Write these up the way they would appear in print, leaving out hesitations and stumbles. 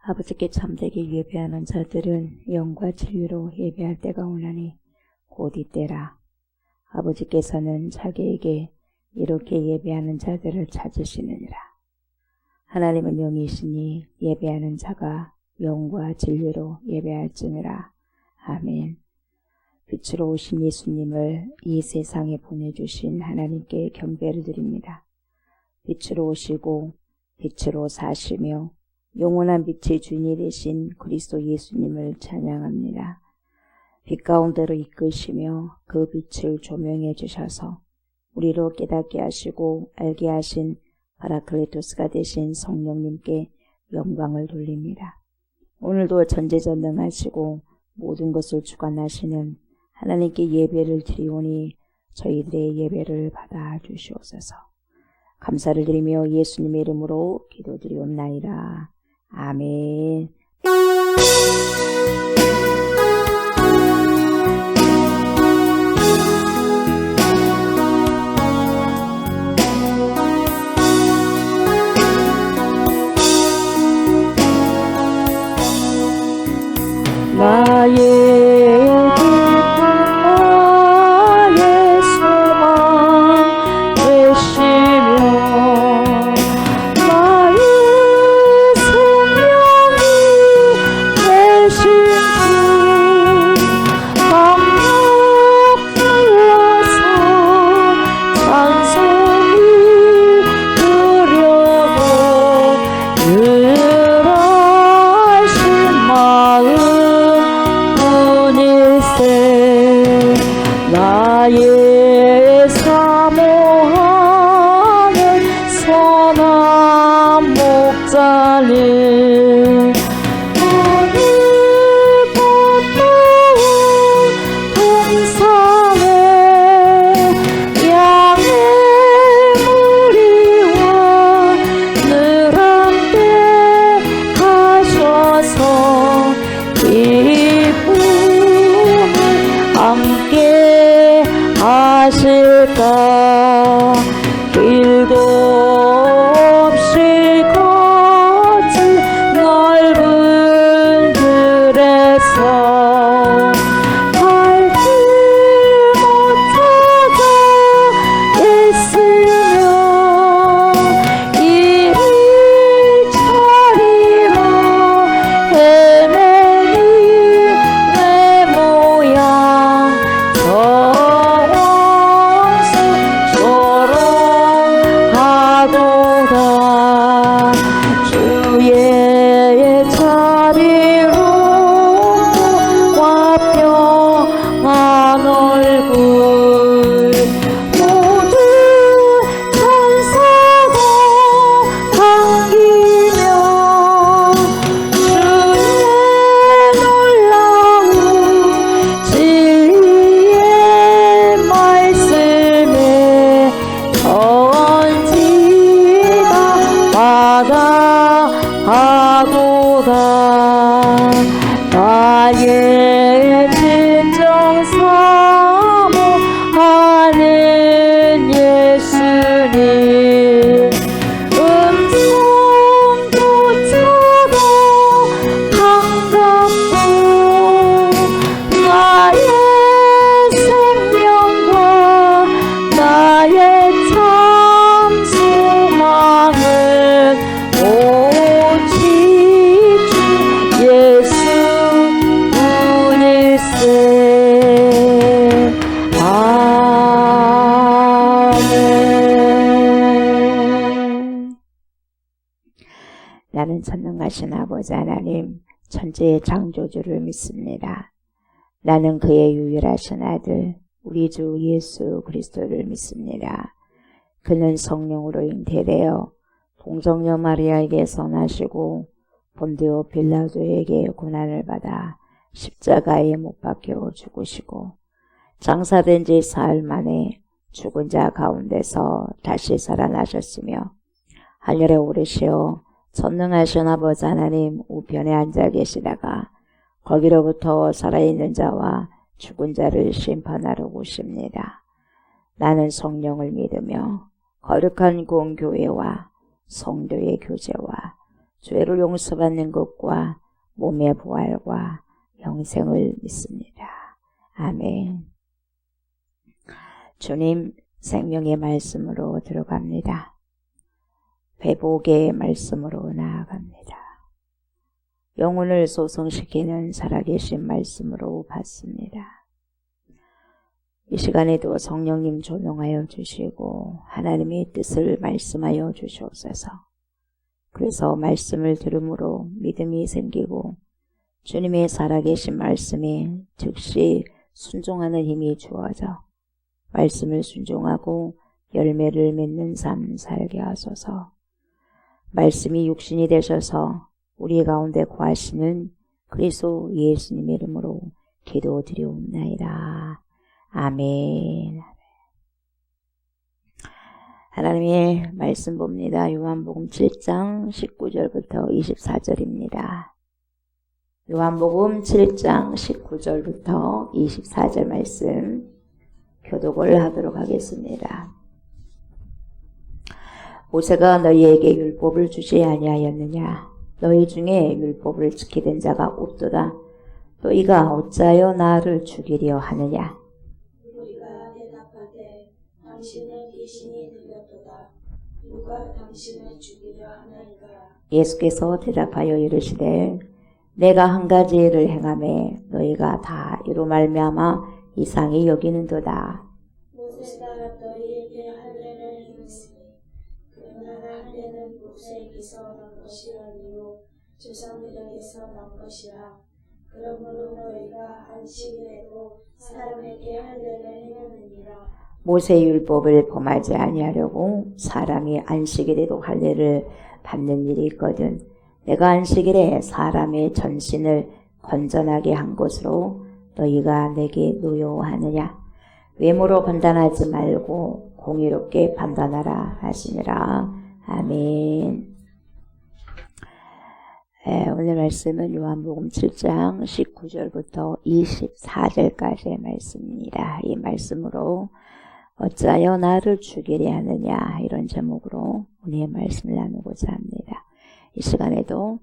아버지께 참되게 예배하는 자들은 영과 진리로 예배할 때가 오나니 곧 이때라. 아버지께서는 자기에게 이렇게 예배하는 자들을 찾으시느니라. 하나님은 영이시니 예배하는 자가 영과 진리로 예배할지니라. 아멘. 빛으로 오신 예수님을 이 세상에 보내주신 하나님께 경배를 드립니다. 빛으로 오시고 빛으로 사시며 영원한 빛의 주인이 되신 그리스도 예수님을 찬양합니다. 빛 가운데로 이끄시며 그 빛을 조명해 주셔서 우리로 깨닫게 하시고 알게 하신 파라클레토스가 되신 성령님께 영광을 돌립니다. 오늘도 전지전능하시고 모든 것을 주관하시는 하나님께 예배를 드리오니 저희들의 예배를 받아 주시옵소서. 감사를 드리며 예수님의 이름으로 기도드리옵나이다. 아멘. 나의 나는 전능하신 아버지 하나님, 천지의 창조주를 믿습니다. 나는 그의 유일하신 아들, 우리 주 예수 그리스도를 믿습니다. 그는 성령으로 잉태되어 동정녀 마리아에게서 나시고 본디오 빌라도에게 고난을 받아 십자가에 못 박혀 죽으시고 장사된 지 사흘 만에 죽은 자 가운데서 다시 살아나셨으며 하늘에 오르시어 전능하신 아버지 하나님 우편에 앉아 계시다가 거기로부터 살아있는 자와 죽은 자를 심판하러 오십니다. 나는 성령을 믿으며 거룩한 공교회와 성도의 교제와 죄를 용서받는 것과 몸의 부활과 영생을 믿습니다. 아멘. 주님 생명의 말씀으로 들어갑니다. 회복의 말씀으로 나아갑니다. 영혼을 소성시키는 살아계신 말씀으로 받습니다. 이 시간에도 성령님 조명하여 주시고 하나님의 뜻을 말씀하여 주시옵소서. 그래서 말씀을 들음으로 믿음이 생기고 주님의 살아계신 말씀에 즉시 순종하는 힘이 주어져 말씀을 순종하고 열매를 맺는 삶 살게 하소서. 말씀이 육신이 되셔서 우리 가운데 거하시는 그리스도 예수님의 이름으로 기도드리옵나이다. 아멘. 하나님의 말씀 봅니다. 요한복음 7장 19절부터 24절입니다. 요한복음 7장 19절부터 24절 말씀 교독을 하도록 하겠습니다. 모세가 너희에게 율법을 주지 아니하였느냐? 너희 중에 율법을 지키던 자가 없도다. 너희가 어찌하여 나를 죽이려 하느냐? 우리가 대답하되 당신은 귀신이 들렸도다. 누가 당신을 죽이려 하나이까? 예수께서 대답하여 이르시되 내가 한 가지 일을 행하매 너희가 다 이로 말미암아 이상히 여기는도다. 모세가 너희에게 할례를 행했으니 그러나 할례는 모세에게서 난 것이 아니요 조상들에게서 난 것이라. 그러므로 너희가 안식일에도 사람에게 할례를 행하느니라. 모세 율법을 범하지 아니하려고 사람이 안식일에도 할례를 받는 일이 있거든. 내가 안식일에 사람의 전신을 건전하게 한 것으로 너희가 내게 노여워하느냐? 외모로 판단하지 말고 공의롭게 판단하라 하시니라. 아멘. 오늘 말씀은 요한복음 7장 19절부터 24절까지의 말씀입니다. 이 말씀으로 어찌하여 나를 죽이려 하느냐 이런 제목으로 오늘의 말씀을 나누고자 합니다. 이 시간에도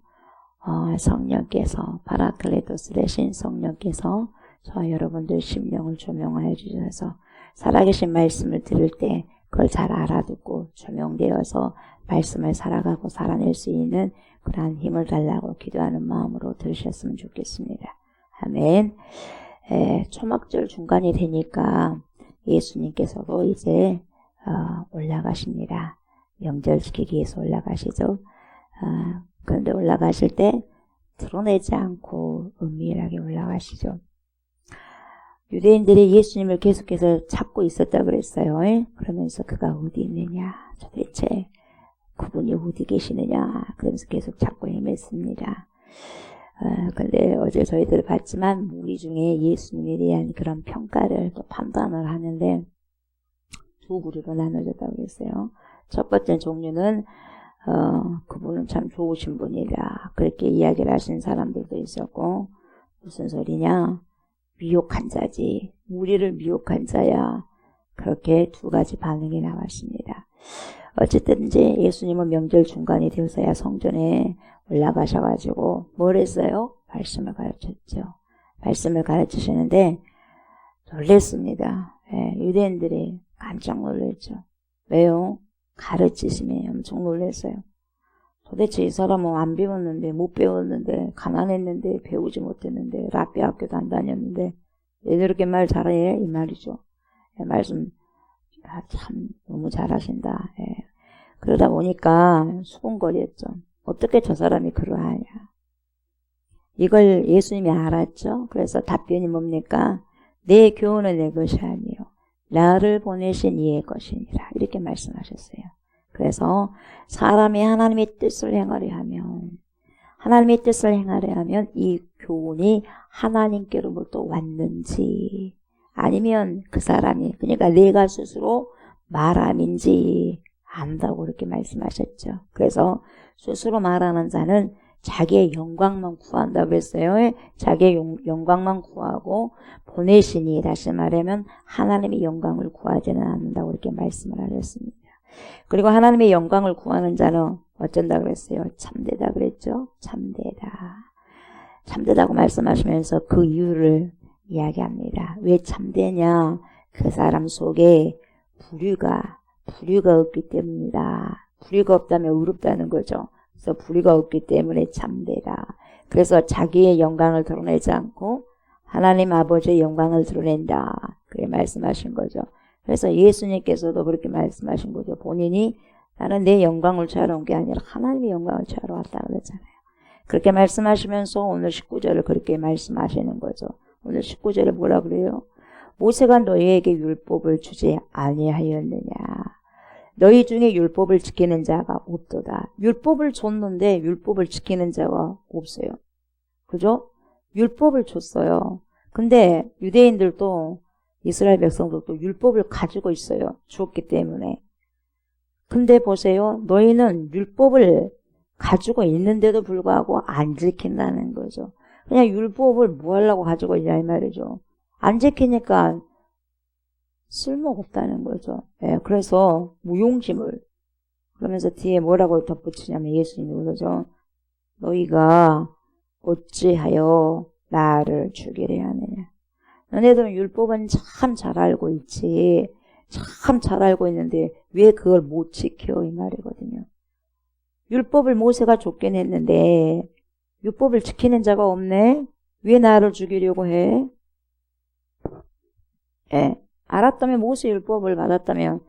성령께서 파라클레토스 대신 성령께서 저와 여러분들 심령을 조명하여 주셔서 살아계신 말씀을 들을 때 그걸 잘 알아듣고 조명되어서 말씀을 살아가고 살아낼 수 있는 그러한 힘을 달라고 기도하는 마음으로 들으셨으면 좋겠습니다. 아멘. 초막절 중간이 되니까 예수님께서도 이제 올라가십니다. 명절 지키기 위해서 올라가시죠. 그런데 올라가실 때 드러내지 않고 은밀하게 올라가시죠. 유대인들이 예수님을 계속해서 찾고 있었다 그랬어요. 그러면서 그가 어디 있느냐, 도대체 그분이 어디 계시느냐, 그러면서 계속 찾고 헤맸습니다. 근데 어제 저희들 봤지만 무리 중에 예수님에 대한 그런 평가를 또 판단을 하는데 두 부류로 나눠졌다고 그랬어요. 첫 번째 종류는 그분은 참 좋으신 분이다, 그렇게 이야기를 하시는 사람들도 있었고, 무슨 소리냐, 미혹한 자지, 우리를 미혹한 자야, 그렇게 두 가지 반응이 나왔습니다. 어쨌든지 예수님은 명절 중간이 되어서야 성전에 올라가셔가지고 뭘 했어요? 말씀을 가르쳤죠. 말씀을 가르치시는데 놀랬습니다. 유대인들이 깜짝 놀랐죠. 왜요? 가르치심에 엄청 놀랐어요. 도대체 이 사람은 안 배웠는데, 못 배웠는데, 가난했는데, 배우지 못했는데, 라삐 학교도 안 다녔는데 왜 저렇게 말 잘해? 이 말이죠. 말씀 참 너무 잘하신다. 그러다 보니까 수군거렸죠. 어떻게 저 사람이 그러하냐. 이걸 예수님이 알았죠. 그래서 답변이 뭡니까? 내 교훈은 내 것이 아니요 나를 보내신 이의 것이니라, 이렇게 말씀하셨어요. 그래서 사람이 하나님의 뜻을 행하려 하면, 하나님의 뜻을 행하려 하면 이 교훈이 하나님께로부터 왔는지 아니면 그 사람이, 그러니까 내가 스스로 말함인지 안다고 그렇게 말씀하셨죠. 그래서 스스로 말하는 자는 자기의 영광만 구한다고 그랬어요. 자기의 영광만 구하고 보내시니, 다시 말하면 하나님의 영광을 구하지는 않는다고 이렇게 말씀을 하셨습니다. 그리고 하나님의 영광을 구하는 자는 어쩐다 그랬어요? 참되다 그랬죠? 참되다. 참되다고 말씀하시면서 그 이유를 이야기합니다. 왜 참되냐? 그 사람 속에 불의가 없기 때문이다. 불의가 없다면 의롭다는 거죠. 그래서 불의가 없기 때문에 참되다. 그래서 자기의 영광을 드러내지 않고 하나님 아버지의 영광을 드러낸다. 그렇게 말씀하신 거죠. 그래서 예수님께서도 그렇게 말씀하신 거죠. 본인이 나는 내 영광을 취하러 온 게 아니라 하나님의 영광을 취하러 왔다 그랬잖아요. 그렇게 말씀하시면서 오늘 19절을 그렇게 말씀하시는 거죠. 오늘 19절에 뭐라 그래요? 모세가 너희에게 율법을 주지 아니하였느냐. 너희 중에 율법을 지키는 자가 없도다. 율법을 줬는데 율법을 지키는 자가 없어요. 그죠? 율법을 줬어요. 근데 유대인들도 이스라엘 백성들도 율법을 가지고 있어요. 주었기 때문에. 근데 보세요. 너희는 율법을 가지고 있는데도 불구하고 안 지킨다는 거죠. 그냥 율법을 뭐 하려고 가지고 있냐 이 말이죠. 안 지키니까 쓸모가 없다는 거죠. 예, 그래서 무용지물. 그러면서 뒤에 뭐라고 덧붙이냐면 예수님이 그러죠. 너희가 어찌하여 나를 죽이려 하느냐. 너네들은 율법은 참 잘 알고 있지. 참 잘 알고 있는데 왜 그걸 못 지켜 이 말이거든요. 율법을 모세가 줬긴 했는데 율법을 지키는 자가 없네. 왜 나를 죽이려고 해? 예, 알았다면 모세 율법을 받았다면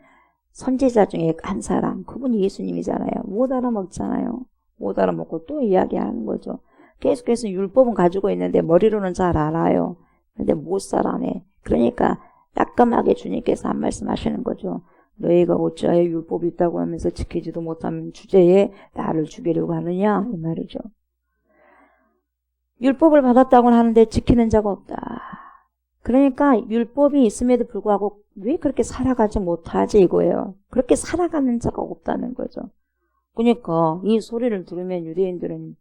선지자 중에 한 사람 그분이 예수님이잖아요. 못 알아먹잖아요. 못 알아먹고 또 이야기하는 거죠. 계속해서 율법은 가지고 있는데 머리로는 잘 알아요. 근데 못 살아내. 그러니까 따끔하게 주님께서 한 말씀 하시는 거죠. 너희가 어찌하여 율법이 있다고 하면서 지키지도 못하는 주제에 나를 죽이려고 하느냐 이 말이죠. 율법을 받았다고는 하는데 지키는 자가 없다. 그러니까 율법이 있음에도 불구하고 왜 그렇게 살아가지 못하지 이거예요. 그렇게 살아가는 자가 없다는 거죠. 그러니까 이 소리를 들으면 유대인들은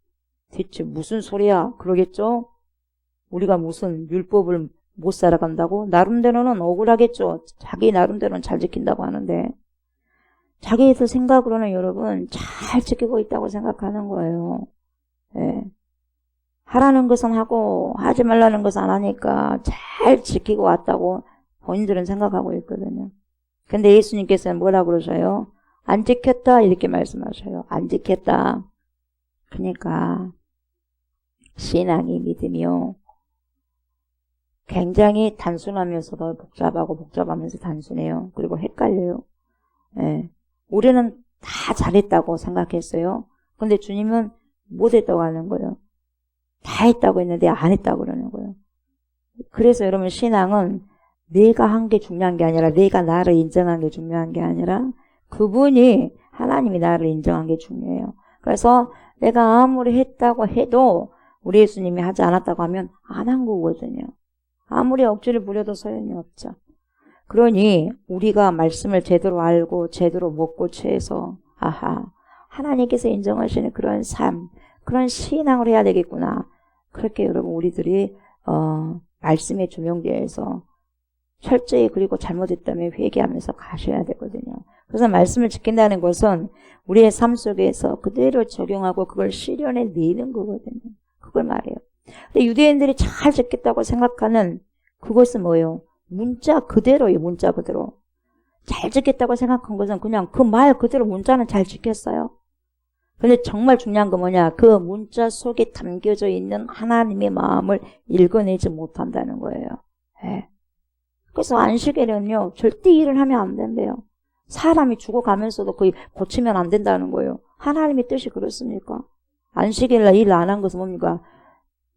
대체 무슨 소리야 그러겠죠. 우리가 무슨 율법을 못 살아간다고? 나름대로는 억울하겠죠. 자기 나름대로는 잘 지킨다고 하는데 자기들 생각으로는 여러분 잘 지키고 있다고 생각하는 거예요. 예. 하라는 것은 하고 하지 말라는 것은 안 하니까 잘 지키고 왔다고 본인들은 생각하고 있거든요. 근데 예수님께서는 뭐라고 그러셔요? 안 지켰다 이렇게 말씀하셔요. 안 지켰다. 그러니까 신앙이 믿음이요. 굉장히 단순하면서도 복잡하면서 단순해요. 그리고 헷갈려요. 예. 우리는 다 잘했다고 생각했어요. 근데 주님은 못했다고 하는 거예요. 다 했다고 했는데 안 했다고 그러는 거예요. 그래서 여러분 신앙은 내가 한 게 중요한 게 아니라 내가 나를 인정한 게 중요한 게 아니라 그분이 하나님이 나를 인정한 게 중요해요. 그래서 내가 아무리 했다고 해도 우리 예수님이 하지 않았다고 하면 안 한 거거든요. 아무리 억지를 부려도 소용이 없죠. 그러니 우리가 말씀을 제대로 알고 제대로 먹고 취해서 하나님께서 인정하시는 그런 삶, 그런 신앙을 해야 되겠구나. 그렇게 여러분 우리들이 말씀의 조명대에서 철저히 그리고 잘못했다면 회개하면서 가셔야 되거든요. 그래서 말씀을 지킨다는 것은 우리의 삶 속에서 그대로 적용하고 그걸 실현해 내는 거거든요. 그걸 말해요. 근데 유대인들이 잘 지켰다고 생각하는 그것은 뭐예요? 문자 그대로예요. 문자 그대로. 잘 지켰다고 생각한 것은 그냥 그 말 그대로 문자는 잘 지켰어요. 근데 정말 중요한 건 뭐냐? 그 문자 속에 담겨져 있는 하나님의 마음을 읽어내지 못한다는 거예요. 네. 그래서 안식일은요. 절대 일을 하면 안 된대요. 사람이 죽어가면서도 거의 고치면 안 된다는 거예요. 하나님의 뜻이 그렇습니까? 안식일날 일 안 한 것은 뭡니까?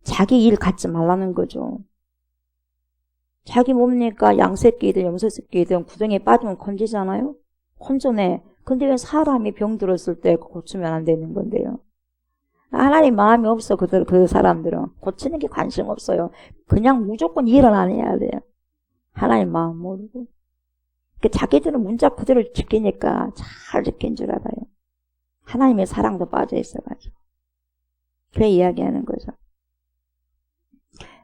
자기 일 갖지 말라는 거죠. 자기 뭡니까? 양새끼든 염소새끼든 구덩이에 빠지면 건지잖아요? 건져내. 근데 왜 사람이 병 들었을 때 고치면 안 되는 건데요? 하나님 마음이 없어. 그 사람들은. 고치는 게 관심 없어요. 그냥 무조건 일은 안 해야 돼요. 하나님 마음 모르고. 자기들은 문자 그대로 지키니까 잘 지킨 줄 알아요. 하나님의 사랑도 빠져 있어가지고. 그래 이야기하는 거죠.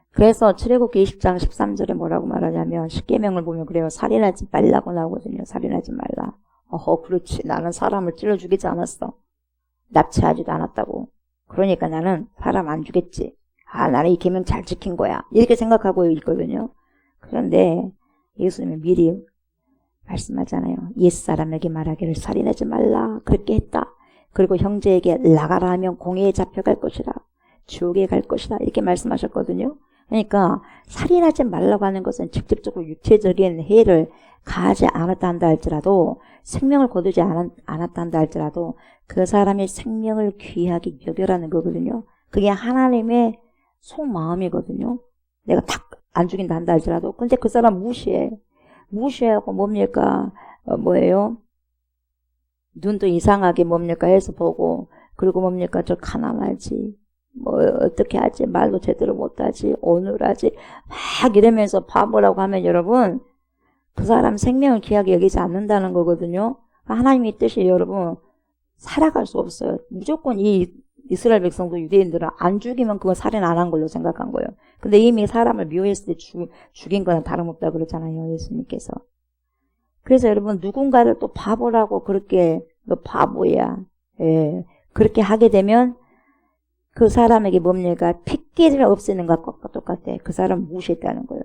그래서 출애굽기 20장 13절에 뭐라고 말하냐면 십계명을 보면 그래요. 살인하지 말라고 나오거든요. 살인하지 말라. 그렇지. 나는 사람을 찔러 죽이지 않았어. 납치하지도 않았다고. 그러니까 나는 사람 안 주겠지. 나는 이 계명 잘 지킨 거야. 이렇게 생각하고 있거든요. 그런데 예수님은 미리 말씀하잖아요. 옛사람에게 말하기를 살인하지 말라. 그렇게 했다. 그리고 형제에게 나가라 하면 공회에 잡혀갈 것이라. 지옥에 갈 것이다. 이렇게 말씀하셨거든요. 그러니까 살인하지 말라고 하는 것은 직접적으로 육체적인 해를 가하지 않았다 한다 할지라도, 생명을 거두지 않았다 한다 할지라도 그 사람의 생명을 귀하게 여겨라는 거거든요. 그게 하나님의 속마음이거든요. 내가 딱 안 죽인다 한다 할지라도. 근데 그 사람 무시하고 뭡니까? 뭐예요? 눈도 이상하게 뭡니까 해서 보고, 그리고 뭡니까? 저 가난하지, 뭐 어떻게 하지, 말도 제대로 못하지, 오늘하지 막 이러면서 바보라고 하면 여러분, 그 사람 생명을 귀하게 여기지 않는다는 거거든요. 하나님의 뜻이 여러분 살아갈 수 없어요. 무조건 이 이스라엘 백성도 유대인들은 안 죽이면 그건 살인 안 한 걸로 생각한 거예요. 근데 이미 사람을 미워했을 때 죽인 거는 다름없다 그러잖아요, 예수님께서. 그래서 여러분, 누군가를 또 바보라고 그렇게, 너 바보야, 그렇게 하게 되면 그 사람에게 뭡니까? 핏기를 없애는 것과 똑같아. 그 사람 무시했다는 거예요.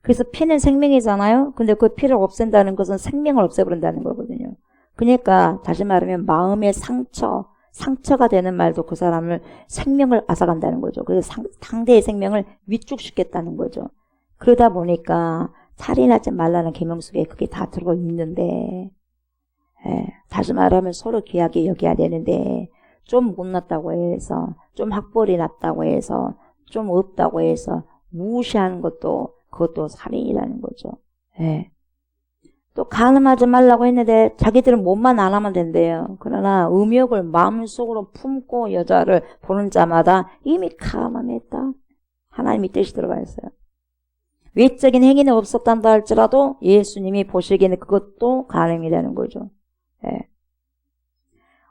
그래서 피는 생명이잖아요. 근데 그 피를 없앤다는 것은 생명을 없애버린다는 거거든요. 그러니까 다시 말하면 마음의 상처가 되는 말도 그 사람을 생명을 앗아간다는 거죠. 그래서 상대의 생명을 위축시켰다는 거죠. 그러다 보니까 살인하지 말라는 계명 속에 그게 다 들어 있는데, 다시 말하면 서로 귀하게 여겨야 되는데, 좀 못났다고 해서, 좀 학벌이 낮다고 해서, 좀 없다고 해서 무시하는 그것도 살인이라는 거죠. 또 간음하지 말라고 했는데 자기들은 몸만 안 하면 된대요. 그러나 음욕을 마음속으로 품고 여자를 보는 자마다 이미 간음했다. 하나님의 뜻이 들어가 있어요. 외적인 행위는 없었단다 할지라도 예수님이 보시기에는 그것도 간음이라는 거죠.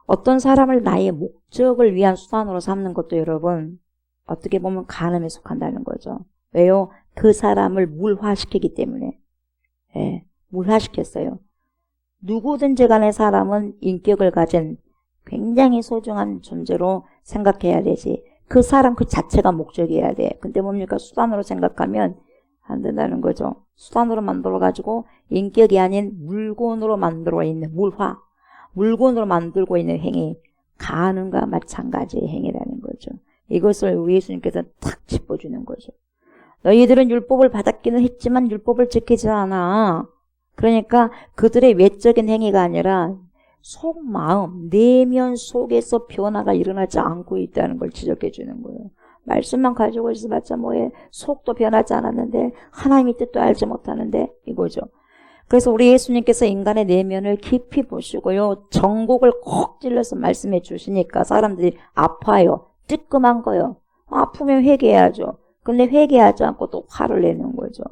어떤 사람을 나의 목적을 위한 수단으로 삼는 것도 여러분 어떻게 보면 간음에 속한다는 거죠. 왜요? 그 사람을 물화시키기 때문에. 물화시켰어요. 누구든지 간의 사람은 인격을 가진 굉장히 소중한 존재로 생각해야 되지. 그 사람 그 자체가 목적이어야 돼. 근데 뭡니까? 수단으로 생각하면 안 된다는 거죠. 수단으로 만들어가지고 인격이 아닌 물건으로 만들어 있는 물건으로 만들고 있는 행위, 간음과 마찬가지의 행위라는 거죠. 이것을 우리 예수님께서 탁 짚어주는 거죠. 너희들은 율법을 받았기는 했지만 율법을 지키지 않아. 그러니까 그들의 외적인 행위가 아니라 속마음, 내면 속에서 변화가 일어나지 않고 있다는 걸 지적해 주는 거예요. 말씀만 가지고 있어봤자 뭐해. 속도 변하지 않았는데 하나님의 뜻도 알지 못하는데 이거죠. 그래서 우리 예수님께서 인간의 내면을 깊이 보시고요. 정곡을 콕 찔러서 말씀해 주시니까 사람들이 아파요. 뜨끔한 거예요. 아프면 회개해야죠. 근데 회개하지 않고 또 화를 내는 거죠.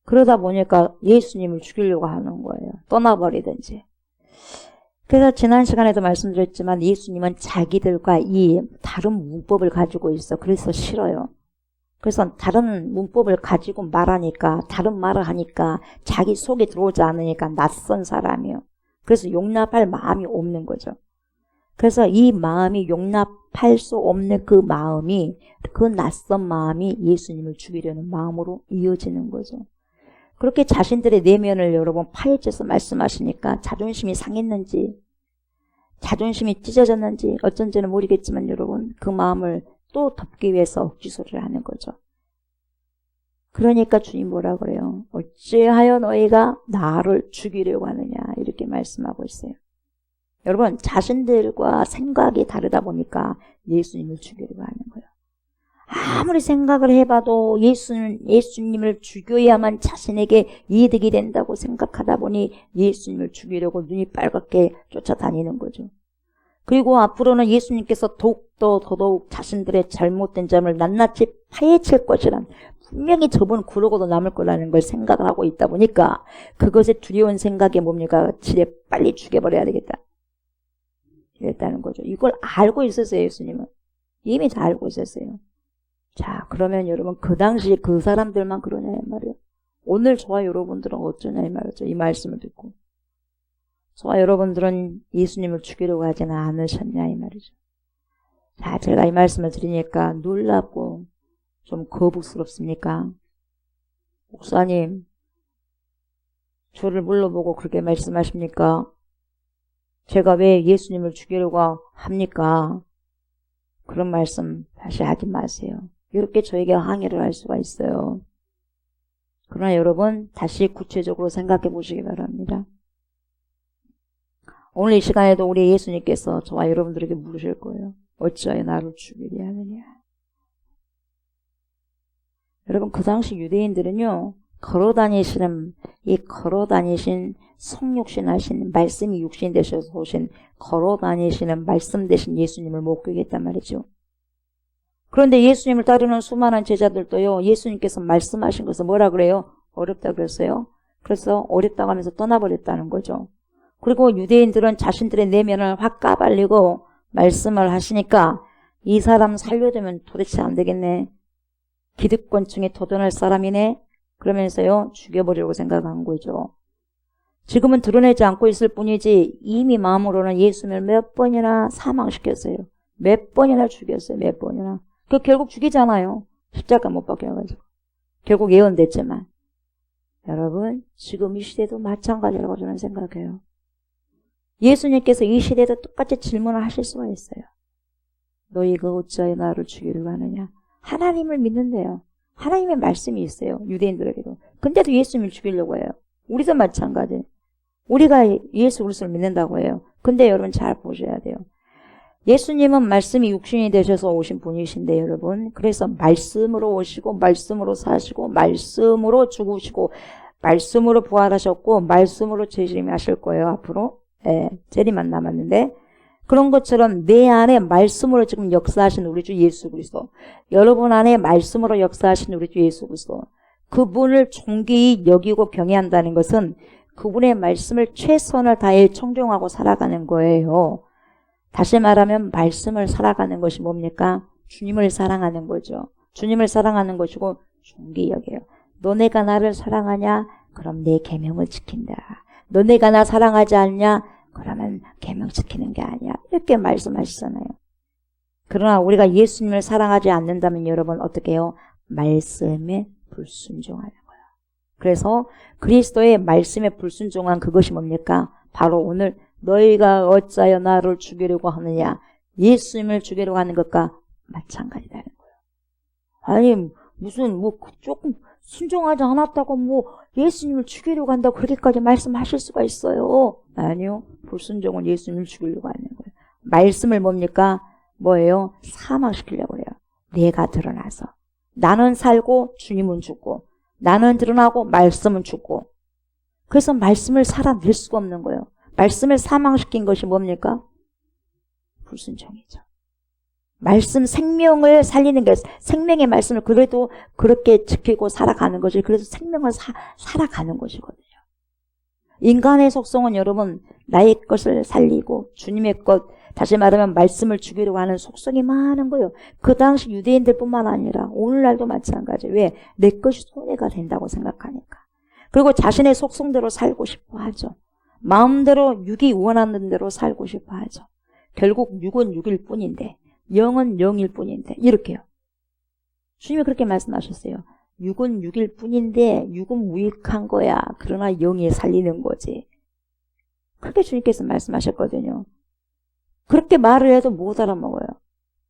그러다 보니까 예수님을 죽이려고 하는 거예요. 떠나버리든지. 그래서 지난 시간에도 말씀드렸지만 예수님은 자기들과 이 다른 문법을 가지고 있어. 그래서 싫어요. 그래서 다른 문법을 가지고 말하니까, 다른 말을 하니까 자기 속에 들어오지 않으니까 낯선 사람이요. 그래서 용납할 마음이 없는 거죠. 그래서 이 마음이 용납할 수 없는 그 마음이, 그 낯선 마음이 예수님을 죽이려는 마음으로 이어지는 거죠. 그렇게 자신들의 내면을 여러분 파헤쳐서 말씀하시니까 자존심이 상했는지, 자존심이 찢어졌는지 어쩐지는 모르겠지만 여러분 그 마음을 또 덮기 위해서 억지소리를 하는 거죠. 그러니까 주님 뭐라 그래요? 어찌하여 너희가 나를 죽이려고 하느냐 이렇게 말씀하고 있어요. 여러분 자신들과 생각이 다르다 보니까 예수님을 죽이려고 하는 거예요. 아무리 생각을 해봐도 예수님을 죽여야만 자신에게 이득이 된다고 생각하다 보니 예수님을 죽이려고 눈이 빨갛게 쫓아다니는 거죠. 그리고 앞으로는 예수님께서 더더욱 자신들의 잘못된 점을 낱낱이 파헤칠 것이란, 분명히 저분 그러고도 남을 거라는 걸 생각을 하고 있다 보니까 그것에 두려운 생각이 뭡니까? 지레 빨리 죽여버려야 되겠다. 이랬다는 거죠. 이걸 알고 있었어요, 예수님은. 이미 다 알고 있었어요. 자, 그러면 여러분 그 당시 그 사람들만 그러냐 이 말이에요. 오늘 저와 여러분들은 어쩌냐 이 말이죠. 이 말씀을 듣고 저와 여러분들은 예수님을 죽이려고 하지는 않으셨냐 이 말이죠. 자, 제가 이 말씀을 드리니까 놀랍고 좀 거북스럽습니까? 목사님, 저를 물러보고 그렇게 말씀하십니까? 제가 왜 예수님을 죽이려고 합니까? 그런 말씀 다시 하지 마세요. 이렇게 저에게 항의를 할 수가 있어요. 그러나 여러분 다시 구체적으로 생각해 보시기 바랍니다. 오늘 이 시간에도 우리 예수님께서 저와 여러분들에게 물으실 거예요. 어찌하여 나를 죽이려 하느냐. 여러분 그 당시 유대인들은요. 걸어다니신 성육신 하신 말씀이 육신 되셔서 오신 걸어다니시는 말씀 되신 예수님을 목격했단 말이죠. 그런데 예수님을 따르는 수많은 제자들도요. 예수님께서 말씀하신 것을 뭐라 그래요? 어렵다 그랬어요. 그래서 어렵다고 하면서 떠나버렸다는 거죠. 그리고 유대인들은 자신들의 내면을 확 까발리고 말씀을 하시니까 이 사람 살려두면 도대체 안 되겠네. 기득권층에 도전할 사람이네. 그러면서요. 죽여버리려고 생각한 거죠. 지금은 드러내지 않고 있을 뿐이지 이미 마음으로는 예수님을 몇 번이나 사망시켰어요. 몇 번이나 죽였어요. 몇 번이나. 그 결국 죽이잖아요. 십자가 못 박혀가지고. 결국 예언됐지만. 여러분 지금 이 시대도 마찬가지라고 저는 생각해요. 예수님께서 이 시대도 똑같이 질문을 하실 수가 있어요. 너희가 어찌하여 나를 죽이려고 하느냐. 하나님을 믿는데요. 하나님의 말씀이 있어요. 유대인들에게도. 근데도 예수님을 죽이려고 해요. 우리도 마찬가지. 우리가 예수 그리스도를 믿는다고 해요. 근데 여러분 잘 보셔야 돼요. 예수님은 말씀이 육신이 되셔서 오신 분이신데 여러분. 그래서 말씀으로 오시고 말씀으로 사시고 말씀으로 죽으시고 말씀으로 부활하셨고 말씀으로 재림하실 거예요. 앞으로. 재림만 남았는데 그런 것처럼 내 안에 말씀으로 지금 역사하신 우리 주 예수 그리스도, 여러분 안에 말씀으로 역사하신 우리 주 예수 그리스도, 그분을 존귀히 여기고 경외한다는 것은 그분의 말씀을 최선을 다해 청종하고 살아가는 거예요. 다시 말하면 말씀을 살아가는 것이 뭡니까? 주님을 사랑하는 거죠. 주님을 사랑하는 것이고 존귀히 여겨요. 너네가 나를 사랑하냐? 그럼 내 계명을 지킨다. 너네가 나 사랑하지 않냐? 그러면 계명 지키는 게 아니야. 이렇게 말씀하시잖아요. 그러나 우리가 예수님을 사랑하지 않는다면 여러분 어떻게 해요? 말씀에 불순종하는 거예요. 그래서 그리스도의 말씀에 불순종한 그것이 뭡니까? 바로 오늘 너희가 어찌하여 나를 죽이려고 하느냐. 예수님을 죽이려고 하는 것과 마찬가지라는 거예요. 아니 무슨 조금 순종하지 않았다고 예수님을 죽이려고 한다고 그렇게까지 말씀하실 수가 있어요. 아니요. 불순종은 예수님을 죽이려고 하는 거예요. 말씀을 뭡니까? 뭐예요? 사망시키려고 해요. 내가 드러나서. 나는 살고 주님은 죽고 나는 드러나고 말씀은 죽고. 그래서 말씀을 살아낼 수가 없는 거예요. 말씀을 사망시킨 것이 뭡니까? 불순종이죠. 말씀 생명을 살리는 게 생명의 말씀을 그래도 그렇게 지키고 살아가는 것이 그래서 생명을 살아가는 것이거든요. 인간의 속성은 여러분 나의 것을 살리고 주님의 것 다시 말하면 말씀을 죽이려고 하는 속성이 많은 거예요. 그 당시 유대인들뿐만 아니라 오늘날도 마찬가지. 왜? 내 것이 손해가 된다고 생각하니까. 그리고 자신의 속성대로 살고 싶어 하죠. 마음대로 육이 원하는 대로 살고 싶어 하죠. 결국 육은 육일 뿐인데 영은 영일 뿐인데 이렇게요. 주님이 그렇게 말씀하셨어요. 육은 육일 뿐인데 육은 무익한 거야. 그러나 영이 살리는 거지. 그렇게 주님께서 말씀하셨거든요. 그렇게 말을 해도 못 알아먹어요.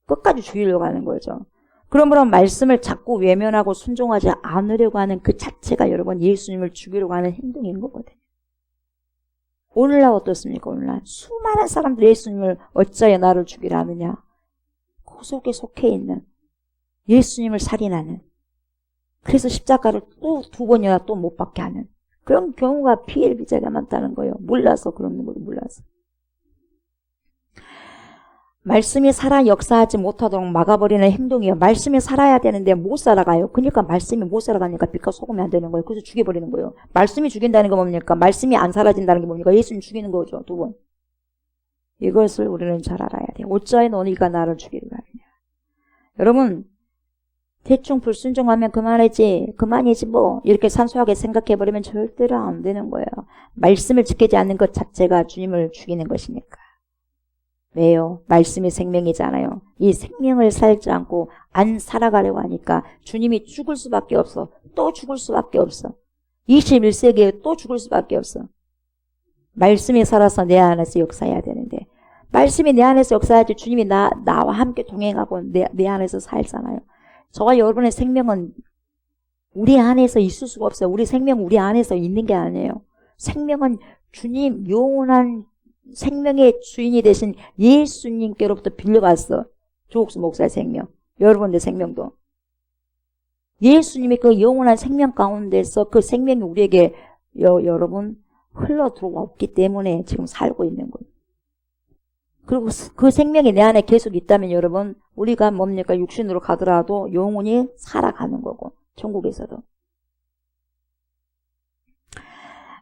끝까지 죽이려고 하는 거죠. 그러므로 말씀을 자꾸 외면하고 순종하지 않으려고 하는 그 자체가 여러분 예수님을 죽이려고 하는 행동인 거거든요. 오늘날 어떻습니까? 오늘날 수많은 사람들이 예수님을 어찌하여 나를 죽이려 하느냐. 그 속에 속해 있는 예수님을 살인하는 그래서 십자가를 또 2번이나 또 못 박게 하는 그런 경우가 비일비재가 많다는 거예요. 몰라서 그런 걸 몰라서. 말씀이 살아 역사하지 못하도록 막아버리는 행동이에요. 말씀이 살아야 되는데 못 살아가요. 그러니까 말씀이 못 살아가니까 빛과 소금이 안 되는 거예요. 그래서 죽여버리는 거예요. 말씀이 죽인다는 게 뭡니까? 말씀이 안 사라진다는 게 뭡니까? 예수님 죽이는 거죠. 2번. 이것을 우리는 잘 알아야 돼요. 어찌하여 너희가 나를 죽이려 하느냐. 여러분 대충 불순종하면 그만이지 뭐 이렇게 산소하게 생각해버리면 절대로 안 되는 거예요. 말씀을 지키지 않는 것 자체가 주님을 죽이는 것이니까. 왜요? 말씀이 생명이잖아요. 이 생명을 살지 않고 안 살아가려고 하니까 주님이 죽을 수밖에 없어. 또 죽을 수밖에 없어. 21세기에 또 죽을 수밖에 없어. 말씀이 살아서 내 안에서 역사해야 되는데, 말씀이 내 안에서 역사해야지 주님이 나와 함께 동행하고 내 안에서 살잖아요. 저와 여러분의 생명은 우리 안에서 있을 수가 없어요. 우리 생명 우리 안에서 있는 게 아니에요. 생명은 주님, 영원한 생명의 주인이 되신 예수님께로부터 빌려갔어. 조옥수 목사의 생명, 여러분의 생명도. 예수님이 그 영원한 생명 가운데서 그 생명이 우리에게 여러분 흘러 들어왔기 때문에 지금 살고 있는 거예요. 그리고 그 생명이 내 안에 계속 있다면 여러분, 우리가 뭡니까? 육신으로 가더라도 영원히 살아가는 거고, 천국에서도.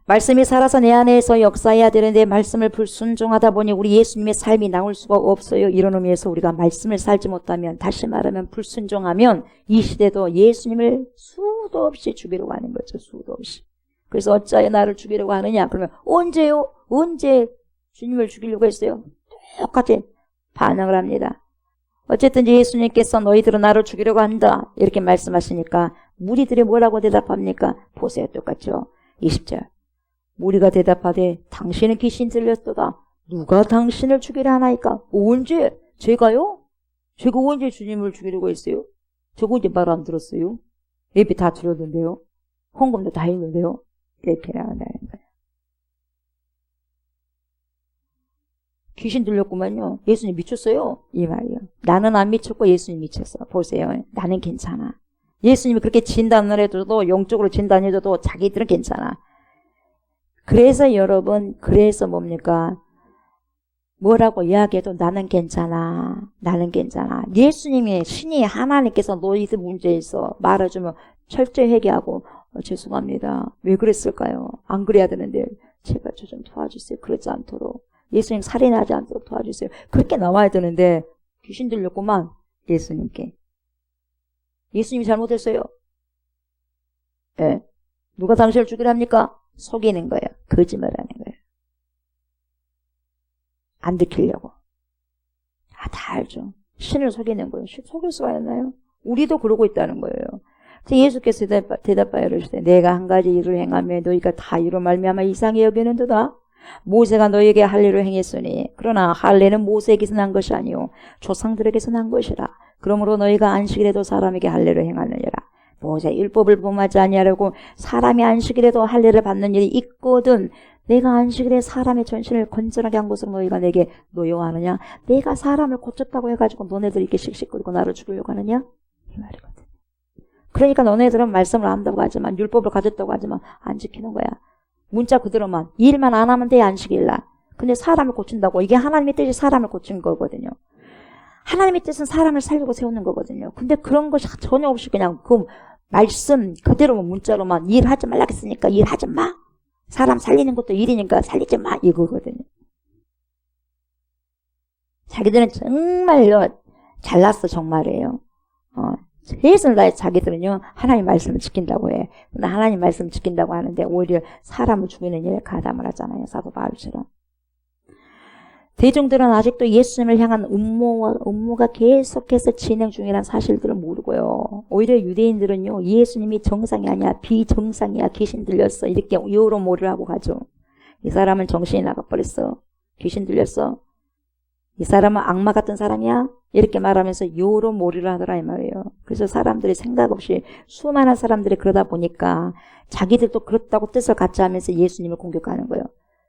말씀이 살아서 내 안에서 역사해야 되는데 말씀을 불순종하다 보니 우리 예수님의 삶이 나올 수가 없어요. 이런 의미에서 우리가 말씀을 살지 못하면, 다시 말하면 불순종하면 이 시대도 예수님을 수도 없이 죽이려고 하는 거죠. 수도 없이. 그래서 어찌하여 나를 죽이려고 하느냐? 그러면 언제요? 언제 주님을 죽이려고 했어요? 똑같이 반응을 합니다. 어쨌든 예수님께서 너희들은 나를 죽이려고 한다 이렇게 말씀하시니까 무리들이 뭐라고 대답합니까? 보세요. 똑같죠. 20절. 무리가 대답하되 당신은 귀신 들렸도다. 누가 당신을 죽이려 하나이까? 언제? 제가요? 제가 언제 주님을 죽이려고 했어요? 제가 언제 말 안 들었어요? 예배 다 드렸는데요. 헌금도 다 했는데요. 이렇게 나온다는 거예요. 귀신 들렸구만요. 예수님 미쳤어요. 이 말이요. 나는 안 미쳤고 예수님 미쳤어. 보세요. 나는 괜찮아. 예수님이 그렇게 진단을 해줘도, 영적으로 진단해줘도 자기들은 괜찮아. 그래서 여러분, 그래서 뭡니까? 뭐라고 이야기해도 나는 괜찮아. 나는 괜찮아. 예수님이, 신이 하나님께서 너희들 문제에서 말해주면 철저히 회개하고, 죄송합니다. 왜 그랬을까요? 안 그래야 되는데 제발 저 좀 도와주세요. 그러지 않도록. 예수님 살인하지 않도록 도와주세요. 그렇게 나와야 되는데 귀신 들렸구만. 예수님께. 예수님이 잘못했어요. 네. 누가 당신을 죽이랍니까? 속이는 거예요. 거짓말하는 거예요. 안 들키려고. 다 알죠. 신을 속이는 거예요. 속일 수가 있나요? 우리도 그러고 있다는 거예요. 예수께서 대답하여 이르시되 내가 한 가지 일을 행하며 너희가 다 이로 말미암아 이상히 여기는도다. 모세가 너희에게 할례를 행했으니 그러나 할례는 모세에게서 난 것이 아니요 조상들에게서 난 것이라. 그러므로 너희가 안식일에도 사람에게 할례를 행하느니라. 모세 율법을 범하지 아니하려고 사람이 안식일에도 할례를 받는 일이 있거든 내가 안식일에 사람의 전신을 건전하게 한 것으로 너희가 내게 노여워하느냐? 내가 사람을 고쳤다고 해가지고 너네들 이렇게 씩씩거리고 나를 죽이려고 하느냐? 이 말이거든. 그러니까 너네들은 말씀을 안다고 하지만, 율법을 가졌다고 하지만 안 지키는 거야. 문자 그대로만 일만 안 하면 돼. 안식일날. 근데 사람을 고친다고. 이게 하나님의 뜻이 사람을 고친 거거든요. 하나님의 뜻은 사람을 살리고 세우는 거거든요. 근데 그런 것이 전혀 없이 그냥 그 말씀 그대로 문자로만 일하지 말라 했으니까 일하지 마. 사람 살리는 것도 일이니까 살리지 마. 이거거든요. 자기들은 정말로 잘났어. 정말이에요. 최선을 다해 자기들은요 하나님 말씀을 지킨다고 해. 근데 하나님 말씀을 지킨다고 하는데 오히려 사람을 죽이는 일에 가담을 하잖아요. 사도 바울처럼. 대중들은 아직도 예수님을 향한 음모가 계속해서 진행 중이라는 사실들을 모르고요. 오히려 유대인들은요 예수님이 정상이 아니야 비정상이야 귀신 들렸어 이렇게 여러모를 하고 가죠. 이 사람은 정신이 나가버렸어. 귀신 들렸어. 이 사람은 악마 같은 사람이야? 이렇게 말하면서 여러모리를 하더라 이 말이에요. 그래서 사람들이 생각 없이 수많은 사람들이 그러다 보니까 자기들도 그렇다고 뜻을 갖지 하면서 예수님을 공격하는 거예요.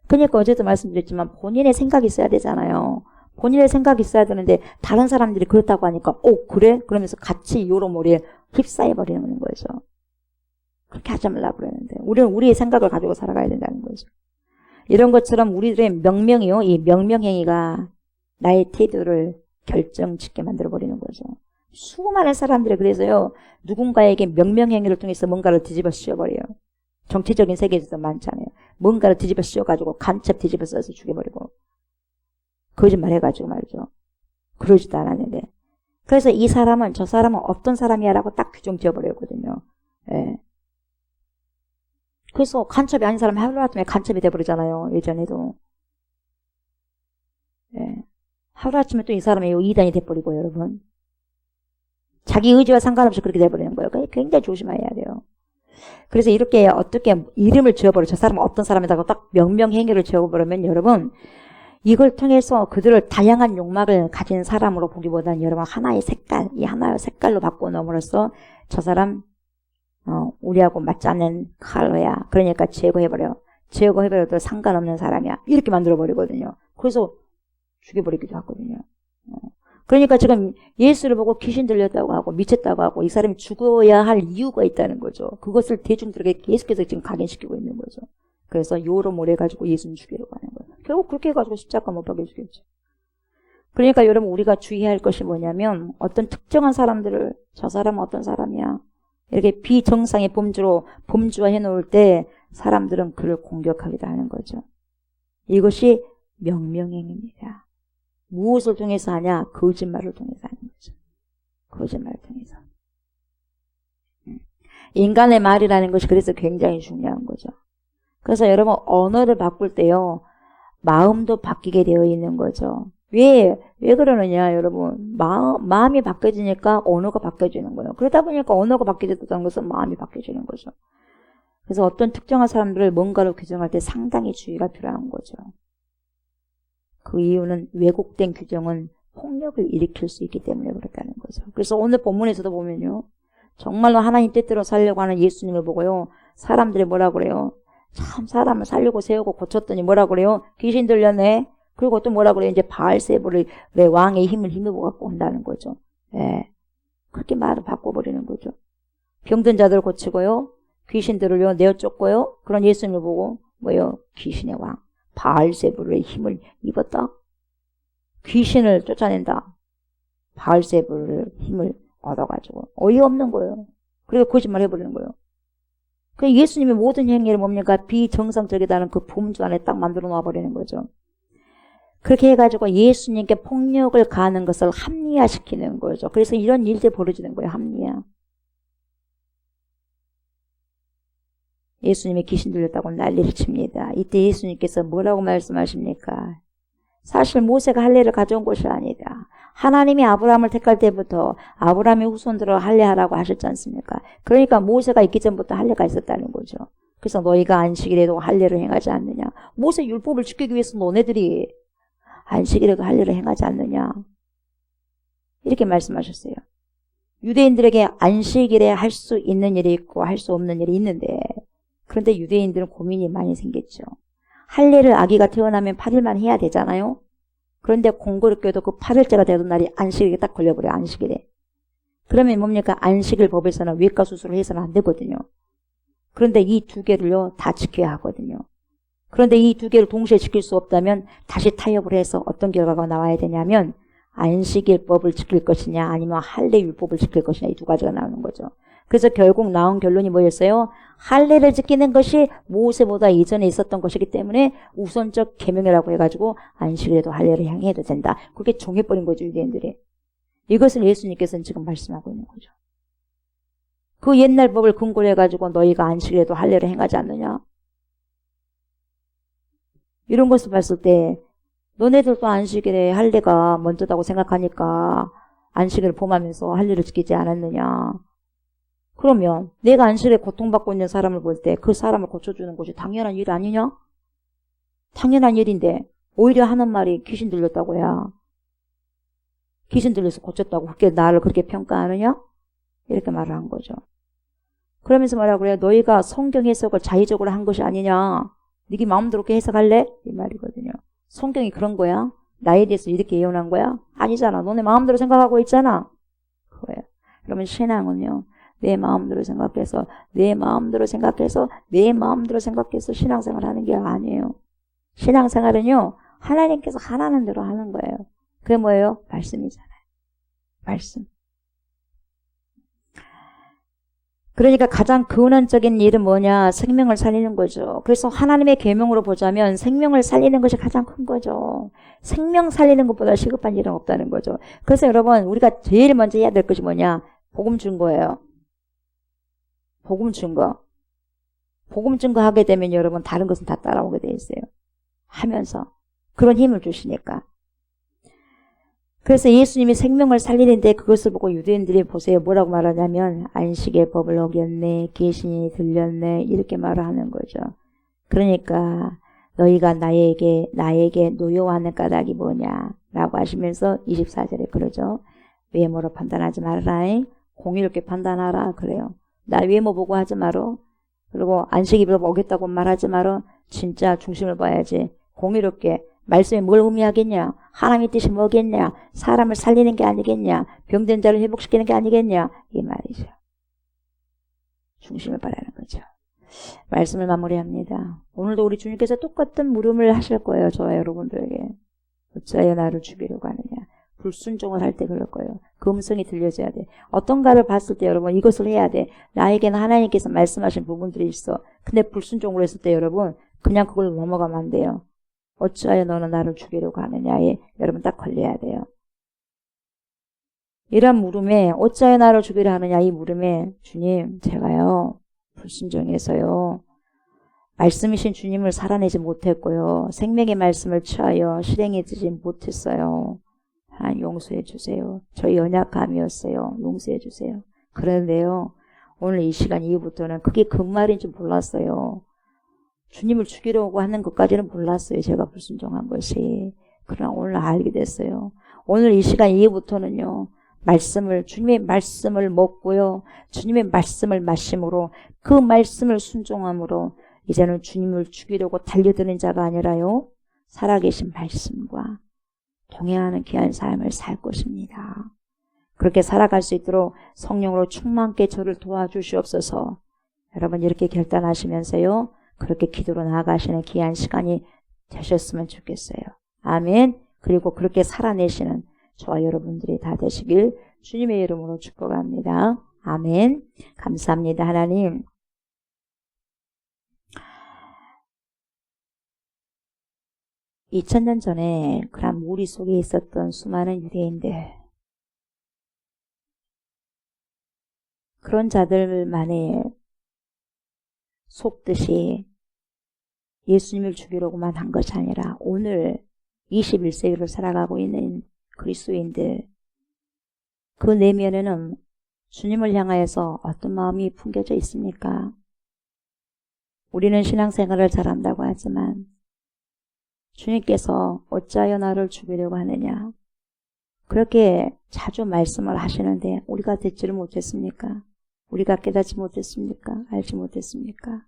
그러니까 어제도 말씀드렸지만 본인의 생각이 있어야 되잖아요. 본인의 생각이 있어야 되는데 다른 사람들이 그렇다고 하니까 그래? 그러면서 같이 여러모리에 휩싸여버리는 거죠. 그렇게 하지 말라고 그러는데 우리는 우리의 생각을 가지고 살아가야 된다는 거죠. 이런 것처럼 우리들의 명명이요. 이 명명행위가 나의 태도를 결정짓게 만들어버리는 거죠. 수많은 사람들이 그래서요. 누군가에게 명명행위를 통해서 뭔가를 뒤집어 씌워버려요. 정치적인 세계에서도 많잖아요. 뭔가를 뒤집어 씌워가지고 간첩 뒤집어 써서 죽여버리고 거짓말 해가지고 말이죠. 그러지도 않았는데 그래서 이 사람은 저 사람은 어떤 사람이야 라고 딱 규정 지어버리거든요. 예. 그래서 간첩이 아닌 사람이 하루아침에 간첩이 돼버리잖아요. 예전에도. 예. 하루아침에 또 이 사람이 이단이 돼버리고 여러분. 자기 의지와 상관없이 그렇게 돼버리는 거예요. 굉장히 조심해야 돼요. 그래서 이렇게 어떻게 이름을 지어버려 저 사람은 어떤 사람이다고 딱 명명행위를 지어버리면 여러분 이걸 통해서 그들을 다양한 욕망을 가진 사람으로 보기보다는 여러분 하나의 색깔, 이 하나의 색깔로 바꿔놓음으로써 저 사람 우리하고 맞지 않는 컬러야. 그러니까 제거해버려. 제거해버려도 상관없는 사람이야. 이렇게 만들어버리거든요. 그래서 죽여버리기도 하거든요. 그러니까 지금 예수를 보고 귀신 들렸다고 하고 미쳤다고 하고 이 사람이 죽어야 할 이유가 있다는 거죠. 그것을 대중들에게 계속해서 지금 각인시키고 있는 거죠. 그래서 요로 몰해가지고 예수님 죽이려고 하는 거예요. 결국 그렇게 해가지고 십자가 못 박혀 죽였죠. 그러니까 여러분 우리가 주의할 것이 뭐냐면 어떤 특정한 사람들을 저 사람은 어떤 사람이야. 이렇게 비정상의 범주화 해놓을 때 사람들은 그를 공격하기도 하는 거죠. 이것이 명명행위입니다. 무엇을 통해서 하냐? 거짓말을 통해서 하는 거죠. 거짓말을 통해서. 인간의 말이라는 것이 그래서 굉장히 중요한 거죠. 그래서 여러분 언어를 바꿀 때요. 마음도 바뀌게 되어 있는 거죠. 왜 그러느냐 여러분. 마음이 바뀌어지니까 언어가 바뀌어지는 거예요. 그러다 보니까 언어가 바뀌어졌다는 것은 마음이 바뀌어지는 거죠. 그래서 어떤 특정한 사람들을 뭔가로 규정할 때 상당히 주의가 필요한 거죠. 그 이유는 왜곡된 규정은 폭력을 일으킬 수 있기 때문에 그렇다는 거죠. 그래서 오늘 본문에서도 보면요. 정말로 하나님 뜻대로 살려고 하는 예수님을 보고요. 사람들이 뭐라 그래요? 참 사람을 살리고 세우고 고쳤더니 뭐라 그래요? 귀신 들렸네. 그리고 또 뭐라 그래요? 이제 바알세불의 왕의 힘을 힘입어 갖고 온다는 거죠. 예. 그렇게 말을 바꿔버리는 거죠. 병든 자들을 고치고요. 귀신들을요 내어쫓고요. 그런 예수님을 보고 뭐요? 귀신의 왕. 바알세불의 힘을 입었다. 귀신을 쫓아낸다. 바알세불의 힘을 얻어가지고 어이없는 거예요. 그리고 거짓말 해버리는 거예요. 그 예수님의 모든 행위를 뭡니까? 비정상적이다는 그 범주 안에 딱 만들어 놔버리는 거죠. 그렇게 해가지고 예수님께 폭력을 가하는 것을 합리화시키는 거죠. 그래서 이런 일들이 벌어지는 거예요. 합리화. 예수님이 귀신 들렸다고 난리를 칩니다. 이때 예수님께서 뭐라고 말씀하십니까? 사실 모세가 할례를 가져온 것이 아니다. 하나님이 아브라함을 택할 때부터 아브라함의 후손들을 할례하라고 하셨지 않습니까? 그러니까 모세가 있기 전부터 할례가 있었다는 거죠. 그래서 너희가 안식일에도 할례를 행하지 않느냐. 모세 율법을 지키기 위해서 너네들이 안식일에도 할례를 행하지 않느냐. 이렇게 말씀하셨어요. 유대인들에게 안식일에 할 수 있는 일이 있고 할 수 없는 일이 있는데 그런데 유대인들은 고민이 많이 생겼죠. 할례를 아기가 태어나면 8일만 해야 되잖아요. 그런데 공교롭게도 그 8일째가 되던 날이 안식일에 딱 걸려버려요. 안식일에. 그러면 뭡니까? 안식일 법에서는 외과 수술을 해서는 안 되거든요. 그런데 이 두 개를요 다 지켜야 하거든요. 그런데 이 두 개를 동시에 지킬 수 없다면 다시 타협을 해서 어떤 결과가 나와야 되냐면 안식일법을 지킬 것이냐 아니면 할례율법을 지킬 것이냐 이 두 가지가 나오는 거죠. 그래서 결국 나온 결론이 뭐였어요? 할례를 지키는 것이 모세보다 이전에 있었던 것이기 때문에 우선적 계명이라고 해가지고 안식일에도 할례를 행해도 된다. 그렇게 정해버린 거죠. 유대인들이. 이것을 예수님께서는 지금 말씀하고 있는 거죠. 그 옛날 법을 근거로 해가지고 너희가 안식일에도 할례를 행하지 않느냐. 이런 것을 봤을 때 너네들도 안식일에 할례가 먼저다고 생각하니까 안식일을 범하면서 할례를 지키지 않았느냐. 그러면 내가 안식일에 고통받고 있는 사람을 볼 때 그 사람을 고쳐주는 것이 당연한 일 아니냐? 당연한 일인데 오히려 하는 말이 귀신 들렸다고 해야 귀신 들려서 고쳤다고 그렇게 나를 그렇게 평가하느냐? 이렇게 말을 한 거죠. 그러면서 뭐라고 그래요? 너희가 성경 해석을 자의적으로 한 것이 아니냐? 네가 마음대로 그렇게 해석할래? 이 말이거든요. 성경이 그런 거야? 나에 대해서 이렇게 예언한 거야? 아니잖아. 너네 마음대로 생각하고 있잖아. 그거예요. 그러면 신앙은요. 내 마음대로 생각해서 신앙생활 하는 게 아니에요. 신앙생활은요. 하나님께서 하라는 대로 하는 거예요. 그게 뭐예요? 말씀이잖아요. 말씀. 그러니까 가장 근원적인 일은 뭐냐? 생명을 살리는 거죠. 그래서 하나님의 계명으로 보자면 생명을 살리는 것이 가장 큰 거죠. 생명 살리는 것보다 시급한 일은 없다는 거죠. 그래서 여러분 우리가 제일 먼저 해야 될 것이 뭐냐? 복음 준 거예요. 복음 준 거. 복음 준 거 하게 되면 여러분 다른 것은 다 따라오게 돼 있어요. 하면서. 그런 힘을 주시니까. 그래서 예수님이 생명을 살리는데 그것을 보고 유대인들이 보세요. 뭐라고 말하냐면 안식의 법을 어겼네, 계신이 들렸네 이렇게 말을 하는 거죠. 그러니까 너희가 나에게 노여워하는 까닭이 뭐냐 라고 하시면서 24절에 그러죠. 외모로 판단하지 말아라. 공의롭게 판단하라 그래요. 나 외모 보고 하지 마라. 그리고 안식의 법을 어겼다고 말하지 마라. 진짜 중심을 봐야지. 공의롭게. 말씀이 뭘 의미하겠냐? 하나님의 뜻이 뭐겠냐? 사람을 살리는 게 아니겠냐? 병든 자를 회복시키는 게 아니겠냐? 이 말이죠. 중심을 바라는 거죠. 말씀을 마무리합니다. 오늘도 우리 주님께서 똑같은 물음을 하실 거예요. 저와 여러분들에게. 어찌하여 나를 죽이려고 하느냐? 불순종을 할 때 그럴 거예요. 그 음성이 들려져야 돼. 어떤가를 봤을 때 여러분 이것을 해야 돼. 나에게는 하나님께서 말씀하신 부분들이 있어. 근데 불순종을 했을 때 여러분 그냥 그걸 넘어가면 안 돼요. 어찌하여 너는 나를 죽이려고 하느냐에 여러분 딱 걸려야 돼요. 이런 물음에 어찌하여 나를 죽이려 하느냐 이 물음에 주님 제가요 불순종해서요 말씀이신 주님을 살아내지 못했고요 생명의 말씀을 취하여 실행해지지 못했어요. 하나님 용서해 주세요. 저희 연약함이었어요. 용서해 주세요. 그런데요 오늘 이 시간 이후부터는 그게 그 말인 줄 몰랐어요. 주님을 죽이려고 하는 것까지는 몰랐어요. 제가 불순종한 것이. 그러나 오늘 알게 됐어요. 오늘 이 시간 이후부터는요. 주님의 말씀을 먹고요. 주님의 말씀을 마심으로 그 말씀을 순종함으로 이제는 주님을 죽이려고 달려드는 자가 아니라요. 살아계신 말씀과 동행하는 귀한 삶을 살 것입니다. 그렇게 살아갈 수 있도록 성령으로 충만케 저를 도와주시옵소서. 여러분 이렇게 결단하시면서요. 그렇게 기도로 나아가시는 귀한 시간이 되셨으면 좋겠어요. 아멘. 그리고 그렇게 살아내시는 저와 여러분들이 다 되시길 주님의 이름으로 축복합니다. 아멘. 감사합니다. 하나님. 2000년 전에 그런 무리 속에 있었던 수많은 유대인들, 그런 자들만의 속뜻이 예수님을 죽이려고만 한 것이 아니라 오늘 21세기를 살아가고 있는 그리스도인들, 그 내면에는 주님을 향하여서 어떤 마음이 풍겨져 있습니까? 우리는 신앙생활을 잘한다고 하지만 주님께서 어찌하여 나를 죽이려고 하느냐 그렇게 자주 말씀을 하시는데 우리가 듣지를 못했습니까? 우리가 깨닫지 못했습니까? 알지 못했습니까?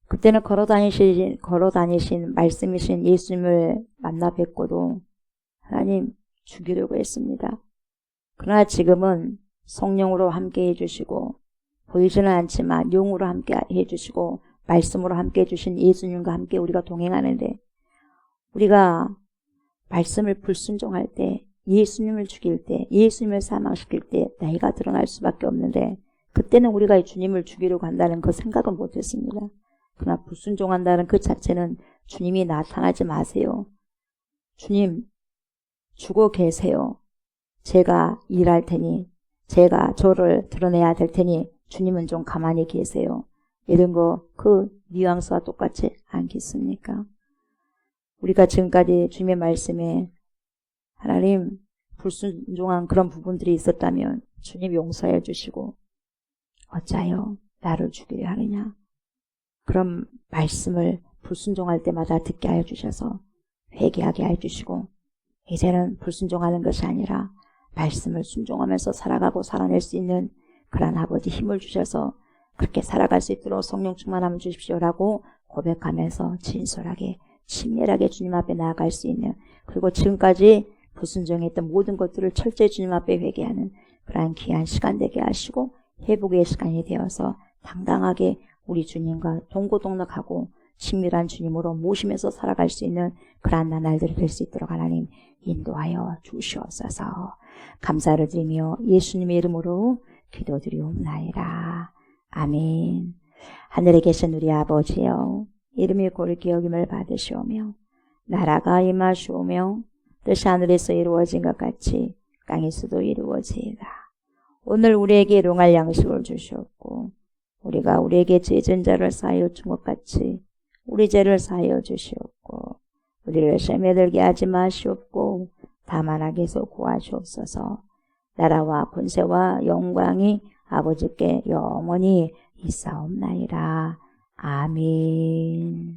그때는 걸어다니신 말씀이신 예수님을 만나 뵙고도 하나님 죽이려고 했습니다. 그러나 지금은 성령으로 함께 해주시고 보이지는 않지만 영으로 함께 해주시고 말씀으로 함께 해주신 예수님과 함께 우리가 동행하는데 우리가 말씀을 불순종할 때 예수님을 죽일 때 예수님을 사망시킬 때 나이가 드러날 수밖에 없는데 그때는 우리가 주님을 죽이려고 한다는 그 생각은 못했습니다. 그러나 불순종한다는 그 자체는 주님이 나타나지 마세요. 주님 죽어 계세요. 제가 일할 테니 제가 저를 드러내야 될 테니 주님은 좀 가만히 계세요. 이런 거 그 뉘앙스와 똑같지 않겠습니까? 우리가 지금까지 주님의 말씀에 하나님 불순종한 그런 부분들이 있었다면 주님 용서해 주시고 어찌하여 나를 죽이려 하느냐 그런 말씀을 불순종할 때마다 듣게 하여 주셔서 회개하게 해주시고 이제는 불순종하는 것이 아니라 말씀을 순종하면서 살아가고 살아낼 수 있는 그런 아버지 힘을 주셔서 그렇게 살아갈 수 있도록 성령 충만함을 주십시오라고 고백하면서 진솔하게 친밀하게 주님 앞에 나아갈 수 있는 그리고 지금까지 불순종했던 모든 것들을 철저히 주님 앞에 회개하는 그러한 귀한 시간 되게 하시고 회복의 시간이 되어서 당당하게 우리 주님과 동고동락하고 친밀한 주님으로 모시면서 살아갈 수 있는 그러한 나날들이 될 수 있도록 하나님 인도하여 주시옵소서. 감사를 드리며 예수님의 이름으로 기도드리옵나이다. 아멘. 하늘에 계신 우리 아버지여, 이름이 고르게 여김을 받으시오며 나라가 임하시오며 뜻이 하늘에서 이루어진 것 같이 땅에서도 이루어지이다. 오늘 우리에게 일용할 양식을 주시옵고 우리가 우리에게 죄진 자를 사하여 준 것 같이 우리 죄를 사하여 주시옵고 우리를 시험에 들게 하지 마시옵고 다만 악에서 구하시옵소서. 나라와 권세와 영광이 아버지께 영원히 있사옵나이다. 아멘.